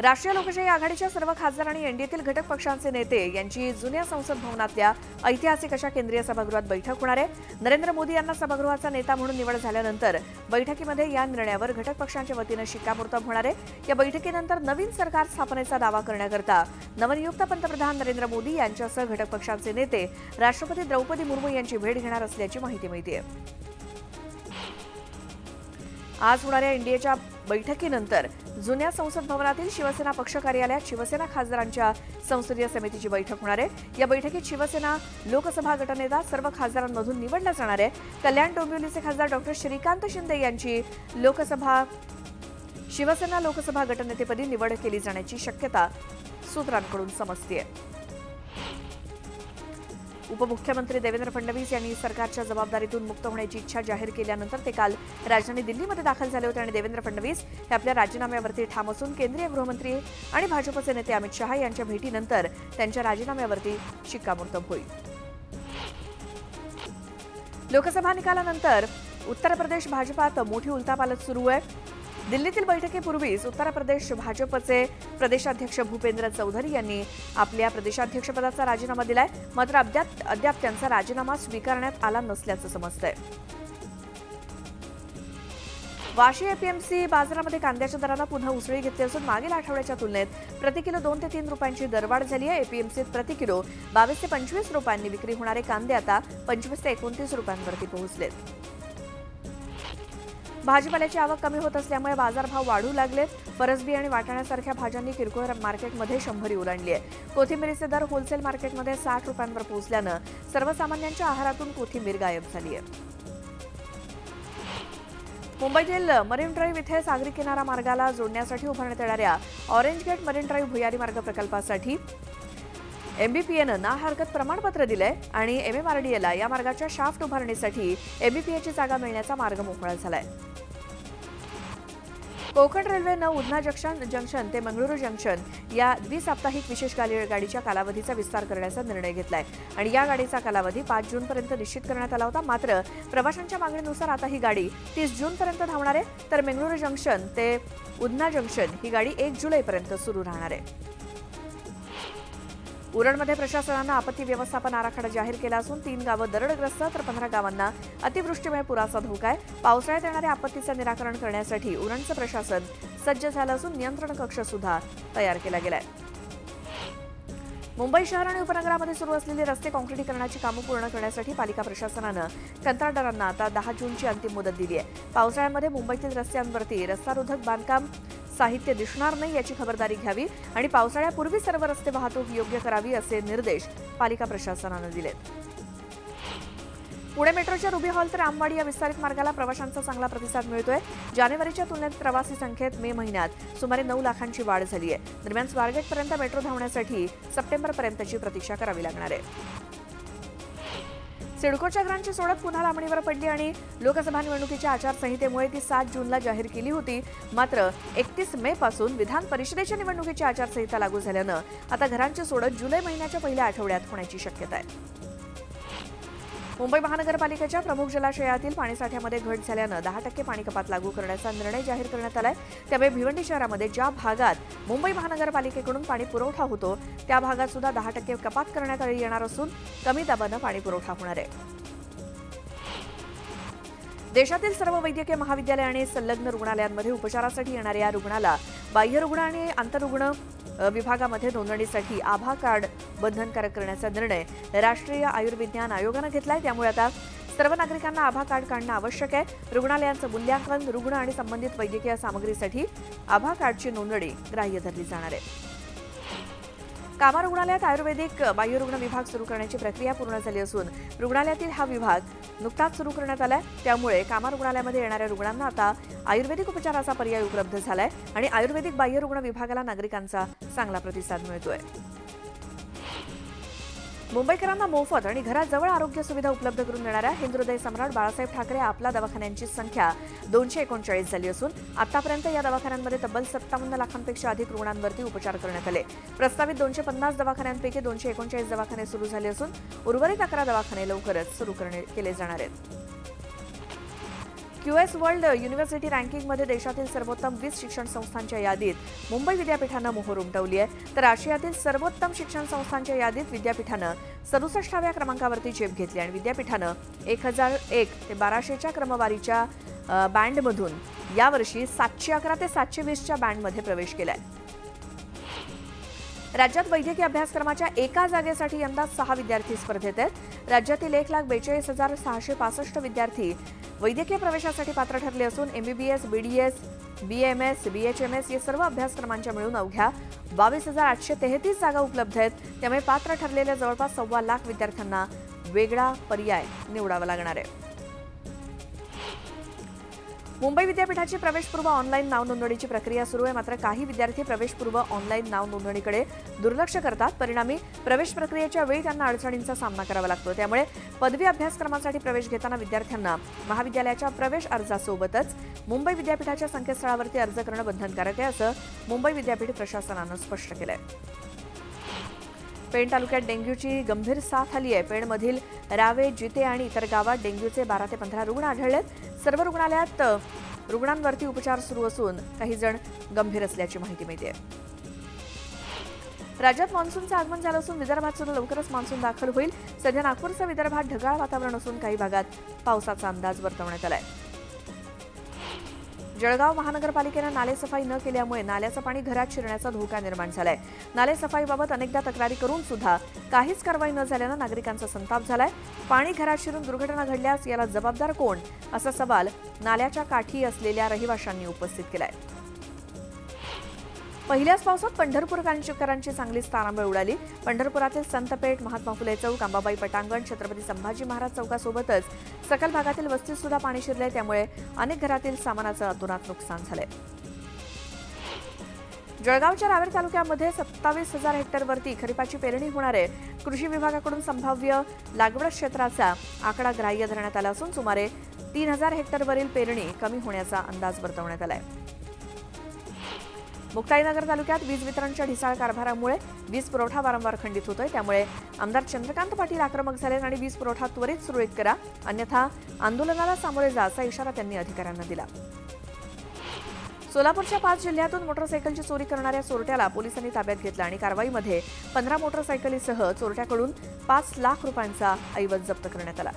राष्ट्रीय लोकशाही आघाडीच्या सर्व खासदार आणि एनडीएतील घटक पक्षांचे नेते यांची जुन्या संसद भवनातल्या ऐतिहासिक अशा केंद्रीय सभागृहात बैठक होणार आहे। नरेंद्र मोदी यांना सभागृहाचा नेता म्हणून निवड झाल्यानंतर बैठकीमध्ये या निर्णयावर घटक पक्षांच्या वतीने शिक्कामोर्तब होणार आहे। या बैठकीनंतर नवीन सरकार स्थापनेचा दावा करण्याकरता नवनियुक्त पंतप्रधान नरेंद्र मोदी यांच्यासह घटक पक्षांचे नेते राष्ट्रपती द्रौपदी मुर्मू यांची भेट घेणार असल्याची माहिती मिळते। आज होणाऱ्या एनडीएच्या बैठकीनंतर जुन्या संसद भवनातील शिवसेना पक्ष कार्यालयात शिवसेना खासदारांच्या संसदीय समितीची बैठक होणार आहे। या बैठकीत शिवसेना लोकसभा गटनेता सर्व खासदारांमधून निवडला जाणार आहे। कल्याण डोंबिवलीचे खासदार डॉक्टर श्रीकांत शिंदे यांची शिवसेना लोकसभा गटनेतेपदी निवड केली जाण्याची शक्यता सूत्रांकडून समजते। उपमुख्यमंत्री देवेंद्र फडणवीस यांनी सरकारच्या जबाबदारीतून मुक्त होण्याची इच्छा जाहीर केल्यानंतर ते काल राजधानी दिल्लीमध्ये दाखल झाले होते आणि देवेंद्र फडणवीस हे आपल्या राजीनाम्यावरती ठाम असून केंद्रीय गृहमंत्री आणि भाजपचे नेते अमित शहा यांच्या भेटीनंतर त्यांच्या राजीनाम्यावरती शिक्कामोर्तब होईल। लोकसभा निकालानंतर उत्तर प्रदेश भाजपात मोठी उलथापालथ सुरू आहे। दिल्लीतील बैठकीपूर्वीच उत्तर प्रदेश भाजपचे प्रदेशाध्यक्ष भूपेंद्र चौधरी यांनी आपल्या प्रदेशाध्यक्षपदाचा राजीनामा दिलाय। मात्र अद्याप त्यांचा राजीनामा स्वीकारण्यात आला नसल्याचं समजतंय। वाशी एपीएमसी बाजारामध्ये कांद्याच्या दराला पुन्हा उसळी घेतली असून मागील आठवड्याच्या तुलनेत प्रति किलो 2 ते 3 रुपयांची दरवाढ झाली आहे। एपीएमसीत प्रति किलो 22 ते 25 रुपयांनी विक्री होणारे कांदे आता 25 ते 29 रुपयांवरती पोहोचलेत। भाजीपाल्याची आवक कमी होत असल्यामुळे बाजारभाव वाढू लागलेत। फरसबी आणि वाटाण्यासारख्या भाज्यांनी किरकोळ मार्केटमध्ये 100 ओलांडली आहे। कोथिंबीरीचे दर होलसेल मार्केटमध्ये 60 रुपयांवर पोहोचल्यानं सर्वसामान्यांच्या आहारातून कोथिंबीर गायब झाली आहे। मुंबईतील मरीन ड्राईव्ह इथे सागरी किनारा मार्गाला जोडण्यासाठी उभारण्यात येणाऱ्या ऑरेंज गेट मरीन ड्राईव्ह भुयारी मार्ग प्रकल्पासाठी एमबीपीएनं ना हरकत प्रमाणपत्र दिलंय आणि एमएमआरडीएला या मार्गाच्या शाफ्ट उभारणीसाठी एमबीपीएची जागा मिळण्याचा मार्ग मोकळा झालाय। कोकण रेल्वेनं उधना जंक्शन ते मंगळुरू जंक्शन या द्विसाप्ताहिक विशेष गाडीच्या कालावधीचा विस्तार करण्याचा निर्णय घेतलाय आणि या गाडीचा कालावधी 5 जूनपर्यंत निश्चित करण्यात आला होता। मात्र प्रवाशांच्या मागणीनुसार आता ही गाडी 30 जूनपर्यंत धावणार आहे, तर मंगळुरू जंक्शन ते उधना जंक्शन ही गाडी 1 जुलैपर्यंत सुरू राहणार आहे। उरणमध्ये प्रशासनानं आपत्ती व्यवस्थापन आराखडा जाहीर केला असून 3 गावं दरडग्रस्त तर 15 गावांना अतिवृष्टीमुळे पुराचा धोका आहे। पावसाळ्यात येणाऱ्या आपत्तीचं निराकरण करण्यासाठी उरणचं प्रशासन सज्ज झालं असून नियंत्रण कक्ष सुद्धा तयार केला गेलाय। मुंबई शहर आणि उपनगरामध्ये सुरू असलेली रस्ते काँक्रिटीकरणाची कामं पूर्ण करण्यासाठी पालिका प्रशासनानं कंत्राटदारांना आता 10 जूनची अंतिम मुदत दिली आहे। पावसाळ्यामध्ये मुंबईतील रस्त्यांवरती रस्तारोधक बांधकाम साहित्य दिसणार नाही याची खबरदारी घ्यावी आणि पावसाळ्यापूर्वी सर्व रस्ते वाहतूक योग्य करावी असे निर्देश पालिका प्रशासनानं दिलेत। पुणे मेट्रोच्या रुबी हॉल तर आंबवाडी या विस्तारित मार्गाला प्रवाशांचा चांगला प्रतिसाद मिळतोय। जानेवारीच्या तुलनेत प्रवासी संख्येत मे महिन्यात सुमारे 9 लाखांची वाढ झाली आहे। दरम्यान स्वारगेटपर्यंत मेट्रो धावण्यासाठी सप्टेंबरपर्यंतची प्रतीक्षा करावी लागणार आहे। सिडकोच्या घरांची सोडत पुन्हा लांबणीवर पडली आणि लोकसभा निवडणुकीच्या आचारसंहितेमुळे ती 7 जूनला जाहीर केली होती। मात्र 31 मे पासून विधान परिषदेच्या निवडणुकीची आचारसंहिता लागू झाल्यानं आता घरांची सोडत जुलै महिन्याच्या पहिल्या आठवड्यात होण्याची शक्यता आहे। मुंबई महानगरपालिकेच्या प्रमुख जलाशयातील पाणीसाठ्यामध्ये घट झाल्यानं 10% पाणी कपात लागू करण्याचा निर्णय जाहीर करण्यात आलाय। त्यामुळे भिवंडी शहरामध्ये ज्या भागात मुंबई महानगरपालिकेकडून पाणी पुरवठा होतो त्या भागात सुद्धा 10% कपात करण्यात येणार असून कमी दाबानं पाणी पुरवठा होणार आहे। देशातील सर्व वैद्यकीय महाविद्यालय आणि संलग्न रुग्णालयांमध्ये उपचारासाठी येणाऱ्या रुग्णाला बाह्यरुग्ण आणि आंतररुग्ण विभागामध्ये नोंदणीसाठी आभा कार्ड बंधनकारक करण्याचा निर्णय राष्ट्रीय आयुर्विज्ञान आयोगानं घेतलाय। त्यामुळे आता सर्व नागरिकांना आभा कार्ड काढणं आवश्यक आहे। रुग्णालयांचं मूल्यांकन, रुग्ण आणि संबंधित वैद्यकीय सामग्रीसाठी आभा कार्डची नोंदणी ग्राह्य धरली जाणार आहे। कामा रुग्णालयात आयुर्वेदिक बाह्यरुग्ण विभाग सुरू करण्याची प्रक्रिया पूर्ण झाली असून रुग्णालयातील हा विभाग नुकताच सुरू करण्यात आलाय। त्यामुळे कामा रुग्णालयामध्ये येणाऱ्या रुग्णांना आता आयुर्वेदिक उपचाराचा पर्याय उपलब्ध झालाय आणि आयुर्वेदिक बाह्यरुग्ण विभागाला नागरिकांचा चांगला प्रतिसाद मिळतोय। मुंबईकरांना मोफत आणि घराजवळ आरोग्य सुविधा उपलब्ध करून देणाऱ्या हिंदुहृदय सम्राट बाळासाहेब ठाकरे आपला दवाखान्यांची संख्या 239 झाली असून आतापर्यंत या दवाखान्यांमध्ये तब्बल 57 लाखांपेक्षा अधिक रुग्णांवरती उपचार करण्यात आले। प्रस्तावित 250 दवाखान्यांपैकी 239 दवाखाने सुरू झाले असून उर्वरित 11 दवाखाने लवकरच सुरू केले जाणार आहेत। QS वर्ल्ड युनिव्हर्सिटी रँकिंगमध्ये देशातील सर्वोत्तम 20 शिक्षण संस्थांच्या यादीत मुंबई विद्यापीठानं मोहोर उमटवली आहे, तर आशियातील सर्वोत्तम शिक्षण संस्थांच्या यादीत विद्यापीठानं 67व्या क्रमांकावरती झेप घेतली आणि विद्यापीठानं 1001 ते 1200च्या क्रमवारीच्या बँडमधून यावर्षी 711 ते 720च्या बँडमध्ये प्रवेश केलाय. राज्यात वैद्यकीय अभ्यासक्रमाच्या एका जागेसाठी यंदा 6 विद्यार्थी स्पर्धेत आहेत. राज्यातील 1,42,665 विद्यार्थी वैद्यकीय प्रवेशासाठी पात्र ठरले असून MBBS, BDS, BMS, BHMS या सर्व अभ्यासक्रमांच्या मिळून अवघ्या 22,833 जागा उपलब्ध आहेत. त्यामुळे पात्र ठरलेल्या जवळपास 1.25 लाख विद्यार्थ्यांना वेगळा पर्याय निवडावा लागणार आहे. मुंबई विद्यापीठाची प्रवेशपूर्व ऑनलाईन नाव नोंदणीची प्रक्रिया सुरू आहे, मात्र काही विद्यार्थी प्रवेशपूर्व ऑनलाईन नाव नोंदणीकडे दुर्लक्ष करतात. परिणामी प्रवेश प्रक्रियेच्या वेळी त्यांना अडचणींचा सामना करावा लागतो. त्यामुळे पदवी अभ्यासक्रमासाठी प्रवेश घेताना विद्यार्थ्यांना महाविद्यालयाच्या प्रवेश अर्जासोबतच मुंबई विद्यापीठाच्या संकेतस्थळावरती अर्ज करणं बंधनकारक आहे, असं मुंबई विद्यापीठ प्रशासनानं स्पष्ट केलंय. पेण तालुक्यात डेंग्यूची गंभीर साथ आली आहे. पेणमधील रावे, जिते आणि इतर गावात डेंग्यूचे 12 ते 15 रुग्ण आढळलेत. सर्व रुग्णालयात रुग्णांवरती उपचार सुरू असून काही जण गंभीर असल्याची माहिती मिळते. राज्यात मान्सूनचं आगमन झालं असून विदर्भात सुद्धा लवकरच मान्सून दाखल होईल. सध्या नागपूरसह विदर्भात ढगाळ वातावरण असून काही भागात पावसाचा अंदाज वर्तवण्यात आलाय. जळगाव महानगरपालिकेनं नालेसफाई न केल्यामुळे नाल्याचं पाणी घरात शिरण्याचा धोका निर्माण झालाय. नालेसफाईबाबत अनेकदा तक्रारी करून सुद्धा काहीच कारवाई न झाल्यानं नागरिकांचा संताप झालाय. पाणी घरात शिरून दुर्घटना घडल्यास याला जबाबदार कोण, असा सवाल नाल्याच्या काठी असलेल्या रहिवाशांनी उपस्थित केलाय. पहिल्याच पावसात पंढरपूरकरांची चांगलीच तारांबळ उडाली. पंढरपुरातील संतपेठ, महात्मा फुले चौक, अंबाबाई पटांगण, छत्रपती संभाजी महाराज चौकासोबतच सकल भागातील वस्तीत सुद्धा पाणी शिरले. त्यामुळे अनेक घरातील सामानाचं अतोनात नुकसान झालंय. जळगावच्या रावेर तालुक्यामध्ये 27,000 हेक्टरवरती खरीपाची पेरणी होणार आहे. कृषी विभागाकडून संभाव्य लागवड क्षेत्राचा आकडा ग्राह्य धरण्यात आला असून सुमारे 3,000 हेक्टरवरील पेरणी कमी होण्याचा अंदाज वर्तवण्यात आलाय. मुक्ताईनगर तालुक्यात वीज वितरणच्या ढिसाळ कारभारामुळे वीज पुरवठा वारंवार खंडित होतोय. त्यामुळे आमदार चंद्रकांत पाटील आक्रमक झाले आणि वीज पुरवठा त्वरित सुरळीत करा, अन्यथा आंदोलनाला सामोरे जा, असा इशारा त्यांनी अधिकाऱ्यांना दिला. सोलापूरच्या 5 जिल्ह्यातून मोटरसायकलची चोरी करणाऱ्या चोरट्याला पोलिसांनी ताब्यात घेतलं आणि कारवाईमध्ये 15 मोटरसायकलीसह चोरट्याकडून 5 लाख रुपयांचा ऐवज जप्त करण्यात आला.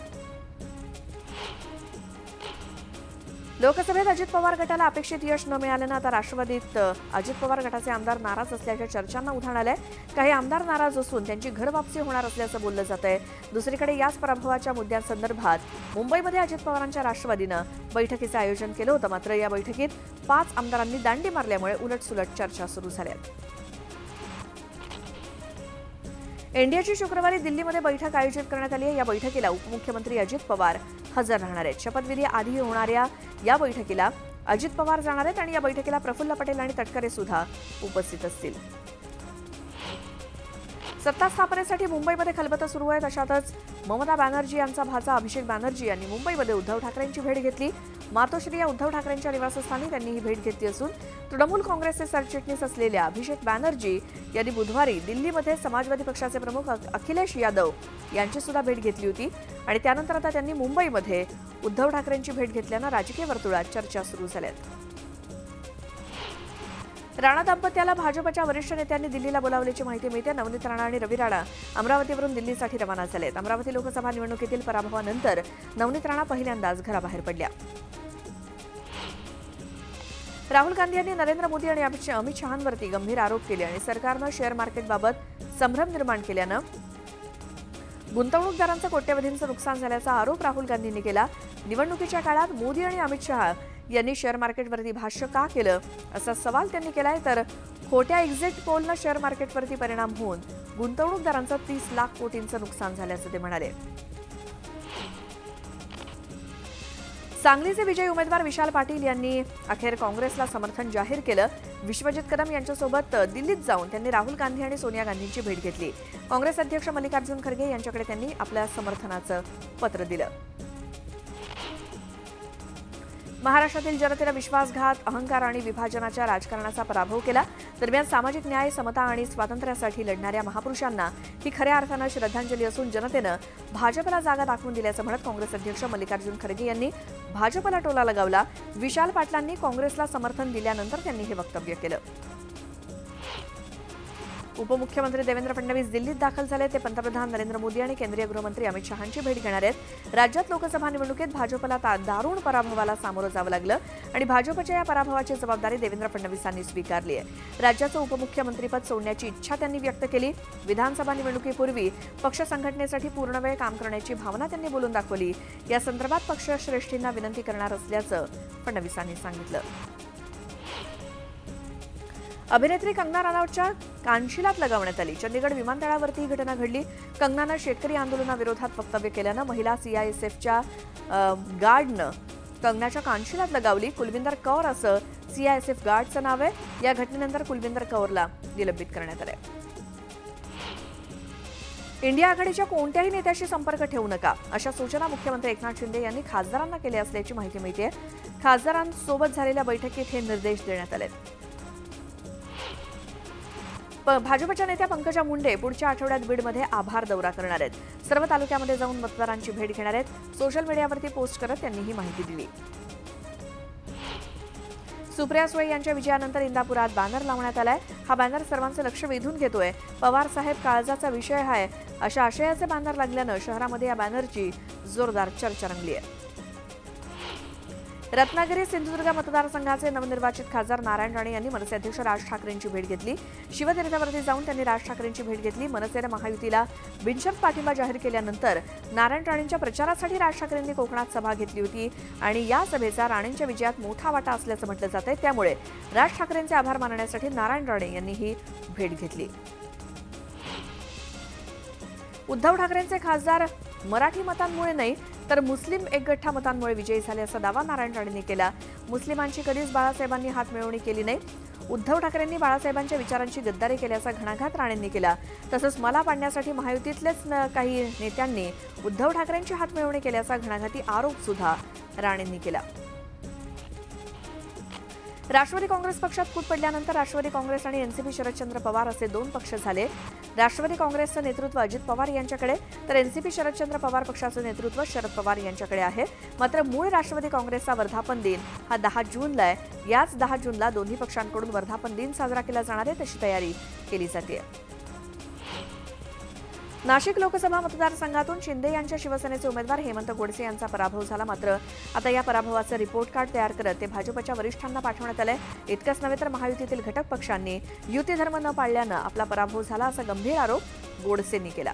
लोकसभेत अजित पवार गटाला अपेक्षित यश न मिळाल्यानं आता राष्ट्रवादीत अजित पवार गटाचे आमदार नाराज असल्याच्या चर्चांना उधाण आलंय. काही आमदार नाराज असून त्यांची घरवापसी होणार असल्याचं बोललं जात आहे. दुसरीकडे याच पराभवाच्या मुद्द्यांसंदर्भात मुंबईमध्ये अजित पवारांच्या राष्ट्रवादीनं बैठकीचं आयोजन केलं होतं, मात्र या बैठकीत 5 आमदारांनी दांडी मारल्यामुळे उलटसुलट चर्चा सुरू झाल्या. एनडीएची शुक्रवारी दिल्लीमध्ये बैठक आयोजित करण्यात आली आहे. या बैठकीला उपमुख्यमंत्री अजित पवार हजर राहणार आहेत. शपथविधी आधी होणाऱ्या या बैठकीला अजित पवार जाणार आहेत आणि या बैठकीला प्रफुल्ल पटेल आणि तटकरे सुद्धा उपस्थित असतील. सत्ता स्थापनेसाठी मुंबईमध्ये खलबतं सुरू आहेत. अशातच ममता बॅनर्जी यांचा भाचा अभिषेक बॅनर्जी यांनी मुंबईमध्ये उद्धव ठाकरेंची भेट घेतली. मातोश्री या उद्धव ठाकरेंच्या निवासस्थानी त्यांनी ही भेट घेतली असून तृणमूल काँग्रेसचे सरचिटणीस असलेल्या अभिषेक बॅनर्जी यांनी बुधवारी दिल्लीमध्ये समाजवादी पक्षाचे प्रमुख अखिलेश यादव यांची सुद्धा भेट घेतली होती आणि त्यानंतर आता त्यांनी मुंबईमध्ये उद्धव ठाकरेंची भेट घेतल्यानं राजकीय वर्तुळात चर्चा सुरू झाल्यात. राणा दाम्पत्याला भाजपच्या वरिष्ठ नेत्यांनी दिल्लीला बोलावल्याची माहिती मिळते. नवनीत राणा आणि रवी राणा अमरावतीवरून दिल्लीसाठी रवाना झालेत. अमरावती लोकसभा निवडणुकीतील पराभवानंतर नवनीत राणा पहिल्यांदाच घराबाहेर पडल्या. राहुल गांधी यांनी नरेंद्र मोदी आणि अमित शहांवरती गंभीर आरोप केले आणि सरकारनं शेअर मार्केटबाबत संभ्रम निर्माण केल्यानं गुंतवणूकदारांचं कोट्यवधींचं नुकसान झाल्याचा आरोप राहुल गांधींनी केला. निवडणुकीच्या काळात मोदी आणि अमित शहा यांनी शेअर मार्केटवरती भाष्य का केलं, असा सवाल त्यांनी केलाय. तर खोट्या एक्झिट पोलनं शेअर मार्केटवरती परिणाम होऊन गुंतवणूकदारांचं 30 लाख कोटींचं नुकसान झाल्याचं ते म्हणाले. सांगलीचे विजयी उमेदवार विशाल पाटील यांनी अखेर काँग्रेसला समर्थन जाहीर केलं. विश्वजित कदम यांच्यासोबत दिल्लीत जाऊन त्यांनी राहुल गांधी आणि सोनिया गांधींची भेट घेतली. काँग्रेस अध्यक्ष मल्लिकार्जुन खरगे यांच्याकडे त्यांनी आपल्या समर्थनाचं पत्र दिलं. महाराष्ट्रातील जनतेला विश्वासघात, अहंकार आणि विभाजनाच्या राजकारणाचा पराभव केला. दरम्यान सामाजिक न्याय, समता आणि स्वातंत्र्यासाठी लढणाऱ्या महापुरुषांना ही खऱ्या अर्थानं श्रद्धांजली असून जनतेनं भाजपला जागा दाखवून दिल्याचं म्हणत काँग्रेस अध्यक्ष मल्लिकार्जुन खरगे यांनी भाजपला टोला लगावला. विशाल पाटलांनी काँग्रेसला समर्थन दिल्यानंतर त्यांनी हे वक्तव्य केलं. उपमुख्यमंत्री देवेंद्र फडणवीस दिल्लीत दाखल झाले. ते पंतप्रधान नरेंद्र मोदी आणि केंद्रीय गृहमंत्री अमित शहांची भेट घेणार आहेत. राज्यात लोकसभा निवडणुकीत भाजपला दारुण पराभवाला सामोरं जावं लागलं आणि भाजपच्या या पराभवाची जबाबदारी देवेंद्र फडणवीसांनी स्वीकारली आहे. राज्याचं उपमुख्यमंत्रीपद सोडण्याची इच्छा त्यांनी व्यक्त केली. विधानसभा निवडणुकीपूर्वी पक्ष संघटनेसाठी पूर्णवेळ काम करण्याची भावना त्यांनी बोलून दाखवली. या संदर्भात पक्षश्रेष्ठींना विनंती करणार असल्याचं फडणवीसांनी सांगितलं. अभिनेत्री कंगना राणावतच्या कानशिलात लगावण्यात आली. चंदीगड विमानतळावरती ही घटना घडली. कंगनानं शेतकरी आंदोलनाविरोधात वक्तव्य केल्यानं महिला सीआयएसएफच्या गार्डनं कंगनाच्या कानशिलात लगावली. कुलविंदर कौर असं सीआयएसएफ गार्डचं नाव आहे. या घटनेनंतर कुलविंदर कौरला निलंबित करण्यात आलंय. इंडिया आघाडीच्या कोणत्याही नेत्याशी संपर्क ठेवू नका अशा सूचना मुख्यमंत्री एकनाथ शिंदे यांनी खासदारांना केल्या असल्याची माहिती मिळते. खासदारांसोबत झालेल्या बैठकीत हे निर्देश देण्यात आले. भाजपच्या नेत्या पंकजा मुंडे पुढच्या आठवड्यात बीडमध्ये आभार दौरा करणार आहेत. सर्व तालुक्यामध्ये जाऊन मतदारांची भेट घेणार आहेत. सोशल मीडियावरती पोस्ट करत त्यांनी ही माहिती दिली. सुप्रिया सुळे यांच्या विजयानंतर इंदापुरात बॅनर लावण्यात आलाय. हा बॅनर सर्वांचं लक्ष वेधून घेतोय. पवार साहेब काळजाचा विषय आहे अशा आशयाचे बॅनर लागल्यानं शहरामध्ये या बॅनरची जोरदार चर्चा रंगली आहे. रत्नागिरी सिंधुदुर्ग मतदारसंघाचे नवनिर्वाचित खासदार नारायण राणे यांनी मनसे अध्यक्ष राज ठाकरेंची भेट घेतली. शिवतीर्थावरती जाऊन त्यांनी राज ठाकरेंची भेट घेतली. मनसेनं महायुतीला बिनशर्त पाठिंबा जाहीर केल्यानंतर नारायण राणेंच्या प्रचारासाठी राज ठाकरेंनी कोकणात सभा घेतली होती आणि या सभेचा राणेंच्या विजयात मोठा वाटा असल्याचं म्हटलं जातंय. त्यामुळे राज ठाकरेंचे आभार मानण्यासाठी नारायण राणे यांनी ही भेट घेतली. उद्धव ठाकरेंचे खासदार मराठी मतांमुळे नाही तर मुस्लिम एकगठ्ठा मतांमुळे विजयी झाले असा दावा नारायण राणेंनी केला. मुस्लिमांची कधीच बाळासाहेबांनी हात मिळवणी केली नाही. उद्धव ठाकरेंनी बाळासाहेबांच्या विचारांची गद्दारी केल्याचा घणाघात राणेंनी केला. तसंच मला पाडण्यासाठी महायुतीतलेच काही नेत्यांनी उद्धव ठाकरेंची हात मिळवणी केल्याचा घणाघाती आरोप सुद्धा राणेंनी केला. राष्ट्रवादी काँग्रेस पक्षात फूट पडल्यानंतर राष्ट्रवादी काँग्रेस आणि एनसीपी शरदचंद्र पवार असे दोन पक्ष झाले. राष्ट्रवादी काँग्रेसचं नेतृत्व अजित पवार यांच्याकडे तर एनसीपी शरदचंद्र पवार पक्षाचं नेतृत्व शरद पवार यांच्याकडे आहे. मात्र मूळ राष्ट्रवादी काँग्रेसचा वर्धापन दिन हा 10 जूनला आहे. याच 10 जूनला दोन्ही पक्षांकडून वर्धापन दिन साजरा केला जाणार आहे तशी तयारी केली जाते. नाशिक लोकसभा मतदारसंघातून शिंदे यांच्या शिवसेनेचे उमेदवार हेमंत गोडसे यांचा पराभव झाला. मात्र आता या पराभवाचं रिपोर्ट कार्ड तयार करत ते भाजपच्या वरिष्ठांना पाठवण्यात आलंय. इतकंच नव्हे तर महायुतीतील घटक पक्षांनी युती धर्म न पाळल्यानं आपला पराभव झाला असा गंभीर आरोप गोडसेंनी केला.